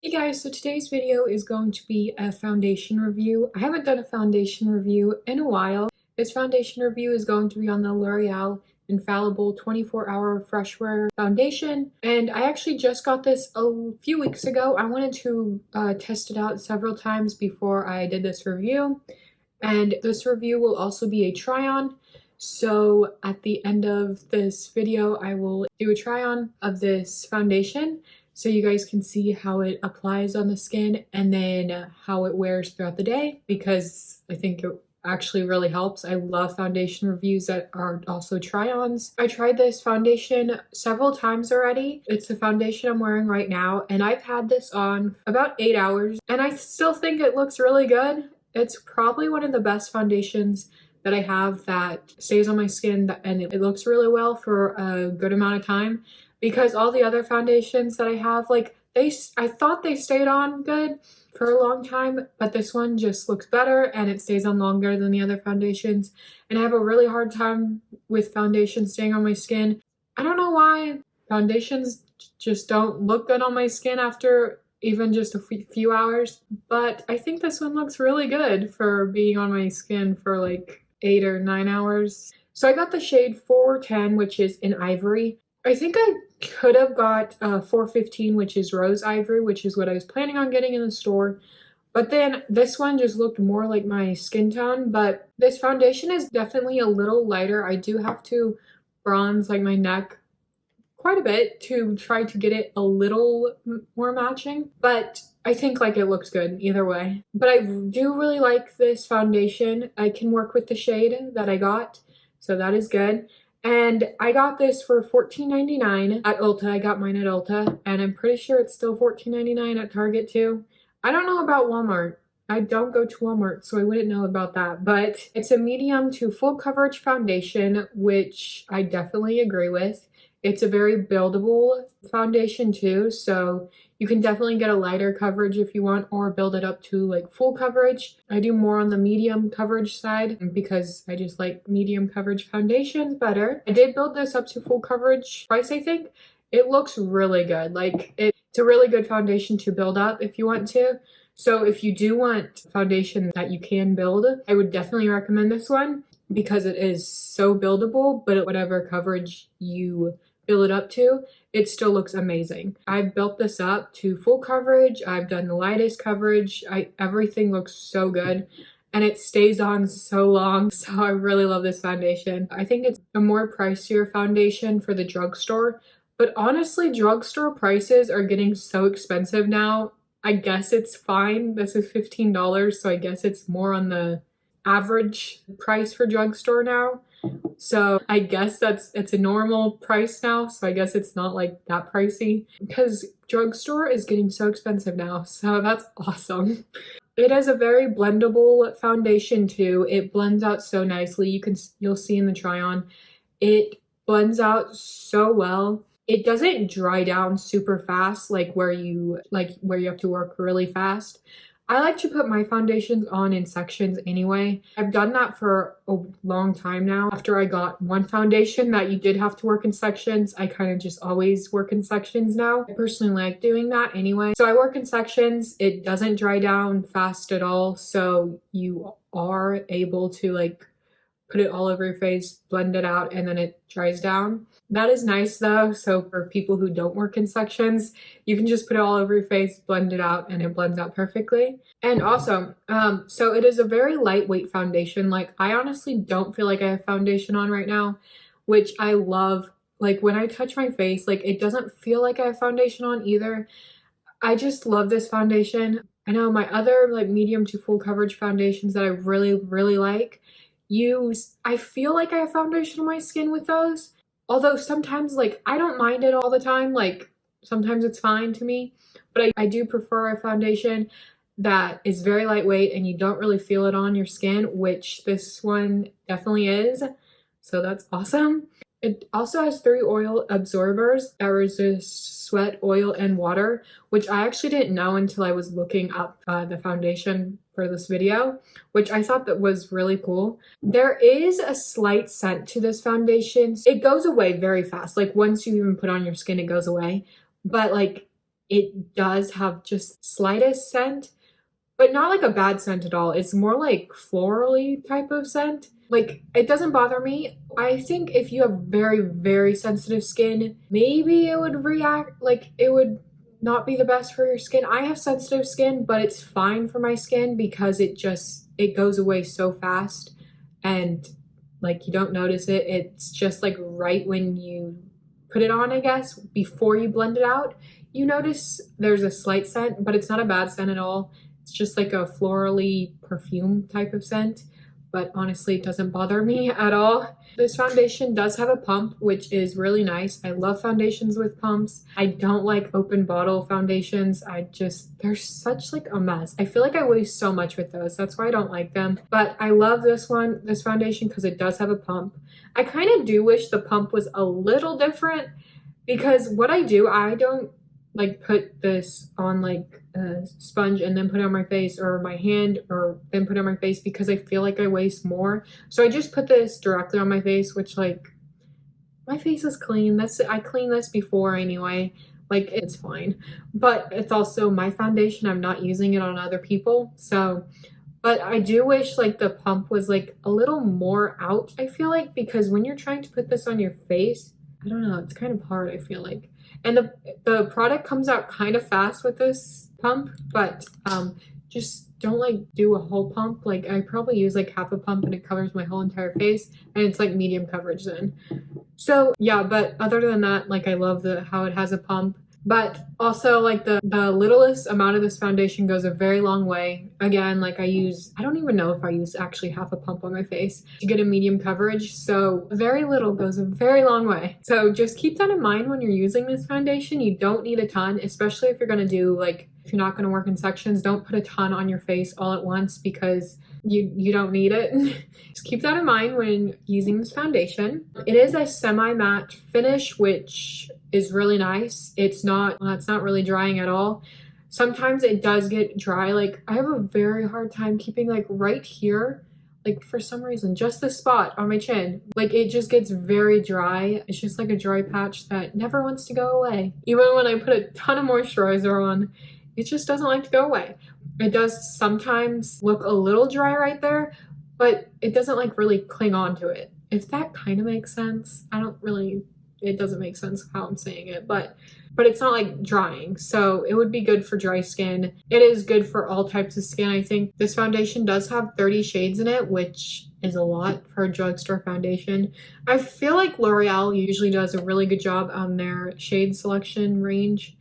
Hey guys, so today's video is going to be a foundation review. I haven't done a foundation review in a while. This foundation review is going to be on the L'Oreal Infallible 24-Hour Fresh Wear Foundation. And I actually just got this a few weeks ago. I wanted to test it out several times before I did this review. And this review will also be a try-on. So at the end of this video, I will do a try-on of this foundation, so you guys can see how it applies on the skin and then how it wears throughout the day, because I think it actually really helps. I love foundation reviews that are also try-ons. I tried this foundation several times already. It's the foundation I'm wearing right now, and I've had this on about 8 hours, and I still think it looks really good. It's probably one of the best foundations that I have that stays on my skin, and it looks really well for a good amount of time. Because all the other foundations that I have, like, I thought they stayed on good for a long time, but this one just looks better and it stays on longer than the other foundations. And I have a really hard time with foundations staying on my skin. I don't know why. Foundations just don't look good on my skin after even just a few hours, but I think this one looks really good for being on my skin for like 8 or 9 hours. So I got the shade 410, which is in ivory. I think I could have got 415, which is rose ivory, which is what I was planning on getting in the store. But then this one just looked more like my skin tone. But this foundation is definitely a little lighter. I do have to bronze like my neck quite a bit to try to get it a little more matching. But I think like it looks good either way. But I do really like this foundation. I can work with the shade that I got, so that is good. And I got this for $14.99 at Ulta. I got mine at Ulta, and I'm pretty sure it's still $14.99 at Target too. I don't know about Walmart. I don't go to Walmart, so I wouldn't know about that. But it's a medium to full coverage foundation, which I definitely agree with. It's a very buildable foundation too, so you can definitely get a lighter coverage if you want, or build it up to like full coverage. I do more on the medium coverage side because I just like medium coverage foundations better. I did build this up to full coverage twice, I think. It looks really good. Like, it's a really good foundation to build up if you want to. So if you do want foundation that you can build, I would definitely recommend this one because it is so buildable, but whatever coverage you build it up to, it still looks amazing. I've built this up to full coverage. I've done the lightest coverage. Everything looks so good and it stays on so long. So I really love this foundation. I think it's a more pricier foundation for the drugstore, but honestly, drugstore prices are getting so expensive now. I guess it's fine. This is $15, so I guess it's more on the average price for drugstore now. So I guess it's a normal price now, so I guess it's not like that pricey, because drugstore is getting so expensive now, so that's awesome. It is a very blendable foundation too. It blends out so nicely. You'll see in the try-on, it blends out so well. It doesn't dry down super fast like where you have to work really fast. I like to put my foundations on in sections anyway. I've done that for a long time now. After I got one foundation that you did have to work in sections, I kind of just always work in sections now. I personally like doing that anyway. So I work in sections. It doesn't dry down fast at all. So you are able to like put it all over your face, blend it out, and then it dries down. That is nice though. So for people who don't work in sections, you can just put it all over your face, blend it out, and it blends out perfectly. And also, so it is a very lightweight foundation. Like, I honestly don't feel like I have foundation on right now, which I love. Like, when I touch my face, like, it doesn't feel like I have foundation on either. I just love this foundation. I know my other like medium to full coverage foundations that I really, really like I feel like I have foundation on my skin with those. Although sometimes, like, I don't mind it all the time. Like, sometimes it's fine to me. But I do prefer a foundation that is very lightweight and you don't really feel it on your skin, which this one definitely is. So that's awesome. It also has 3 oil absorbers that resist sweat, oil, and water, which I actually didn't know until I was looking up the foundation for this video, which I thought that was really cool. There is a slight scent to this foundation. It goes away very fast. Like, once you even put on your skin, it goes away. But like, it does have just slightest scent, but not like a bad scent at all. It's more like florally type of scent. Like, it doesn't bother me. I think if you have very, very sensitive skin, maybe it would react, like, it would not be the best for your skin. I have sensitive skin, but it's fine for my skin because it goes away so fast and like you don't notice it. It's just like right when you put it on, I guess, before you blend it out, you notice there's a slight scent, but it's not a bad scent at all. It's just like a florally perfume type of scent, but honestly, it doesn't bother me at all. This foundation does have a pump, which is really nice. I love foundations with pumps. I don't like open bottle foundations. They're such like a mess. I feel like I waste so much with those. That's why I don't like them. But I love this foundation because it does have a pump. I kind of do wish the pump was a little different because what I do, I don't like put this on like a sponge and then put it on my face or my hand or then put it on my face because I feel like I waste more. So I just put this directly on my face, which like my face is clean. I cleaned this before anyway. Like it's fine. But it's also my foundation. I'm not using it on other people. So but I do wish like the pump was like a little more out, I feel like, because when you're trying to put this on your face, I don't know, it's kind of hard, I feel like. And the product comes out kind of fast with this pump, but just don't like do a whole pump. Like I probably use like half a pump and it covers my whole entire face and it's like medium coverage then. So yeah, but other than that, like I love how it has a pump. But also like the littlest amount of this foundation goes a very long way. Again, like I don't even know if I use actually half a pump on my face to get a medium coverage. So very little goes a very long way. So just keep that in mind when you're using this foundation. You don't need a ton, especially if you're going to do like, if you're not going to work in sections, don't put a ton on your face all at once because you don't need it. Just keep that in mind when using this foundation. It is a semi-matte finish, which is really nice. It's not really drying at all. Sometimes it does get dry. Like I have a very hard time keeping like right here, like for some reason, just this spot on my chin, like it just gets very dry. It's just like a dry patch that never wants to go away. Even when I put a ton of moisturizer on, it just doesn't like to go away. It does sometimes look a little dry right there, but it doesn't like really cling on to it. If that kind of makes sense. It doesn't make sense how I'm saying it, but it's not like drying. So it would be good for dry skin. It is good for all types of skin. I think this foundation does have 30 shades in it, which is a lot for a drugstore foundation. I feel like L'Oreal usually does a really good job on their shade selection range.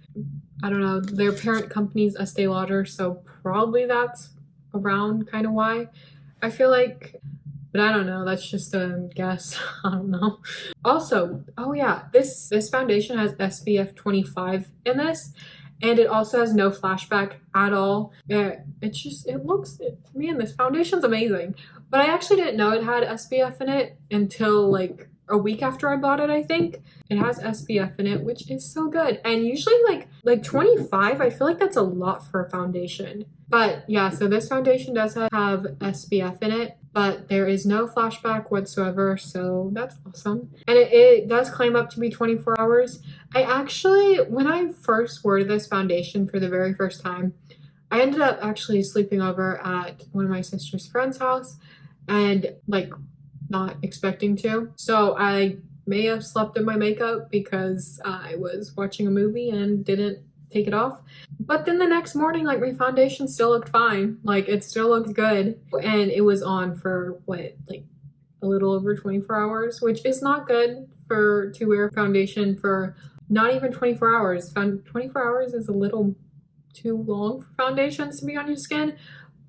I don't know, their parent company's Estee Lauder, so probably that's around kind of why. I feel like, but I don't know, that's just a guess. I don't know. Also, oh yeah, this foundation has SPF 25 in this, and it also has no flashback at all. Man, this foundation's amazing. But I actually didn't know it had SPF in it until like a week after I bought it, I think. It has SPF in it, which is so good. And usually like 25, I feel like that's a lot for a foundation. But yeah, so this foundation does have SPF in it, but there is no flashback whatsoever, so that's awesome. And it does claim up to be 24 hours. When I first wore this foundation for the very first time, I ended up actually sleeping over at one of my sister's friend's house and like not expecting to. So I may have slept in my makeup because I was watching a movie and didn't take it off. But then the next morning, like my foundation still looked fine. Like it still looked good. And it was on for like a little over 24 hours, which is not good to wear foundation for not even 24 hours. 24 hours is a little too long for foundations to be on your skin.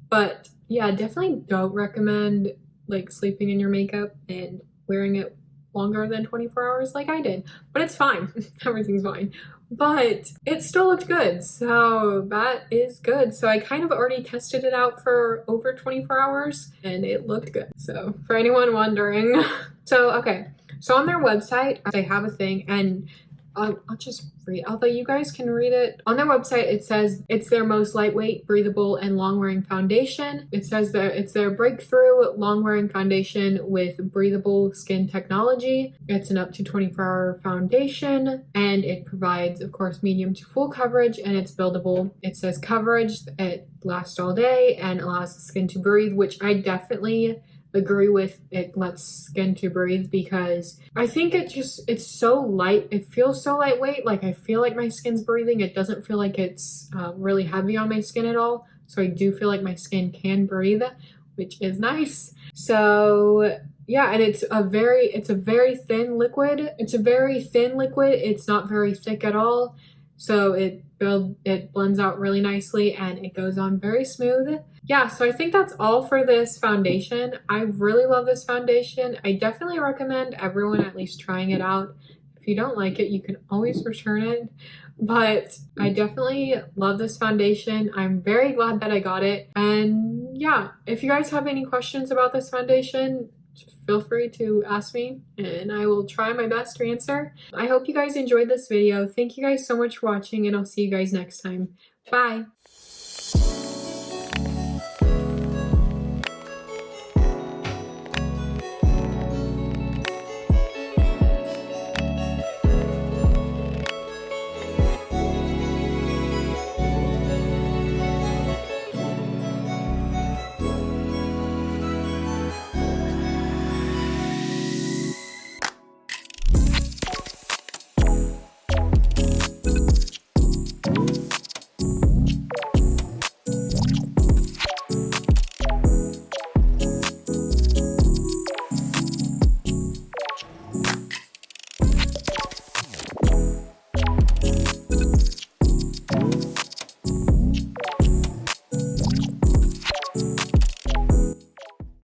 But yeah, definitely don't recommend like sleeping in your makeup and wearing it longer than 24 hours like I did. But it's fine. Everything's fine. But it still looked good, so that is good. So I kind of already tested it out for over 24 hours and it looked good. So for anyone wondering. So okay, so on their website they have a thing, and I'll just read, although you guys can read it. On their website, it says it's their most lightweight, breathable, and long-wearing foundation. It says that it's their breakthrough long-wearing foundation with breathable skin technology. It's an up to 24-hour foundation, and it provides, of course, medium to full coverage, and it's buildable. It says coverage, it lasts all day, and allows the skin to breathe, which I definitely agree with. It lets skin to breathe because I think it's so light. It feels so lightweight. Like I feel like my skin's breathing. It doesn't feel like it's really heavy on my skin at all. So I do feel like my skin can breathe, which is nice. So yeah, and it's a very thin liquid. It's a very thin liquid. It's not very thick at all. So it blends out really nicely and it goes on very smooth. Yeah, so I think that's all for this foundation. I really love this foundation. I definitely recommend everyone at least trying it out. If you don't like it, you can always return it. But I definitely love this foundation. I'm very glad that I got it. And yeah, if you guys have any questions about this foundation, feel free to ask me and I will try my best to answer. I hope you guys enjoyed this video. Thank you guys so much for watching and I'll see you guys next time. Bye!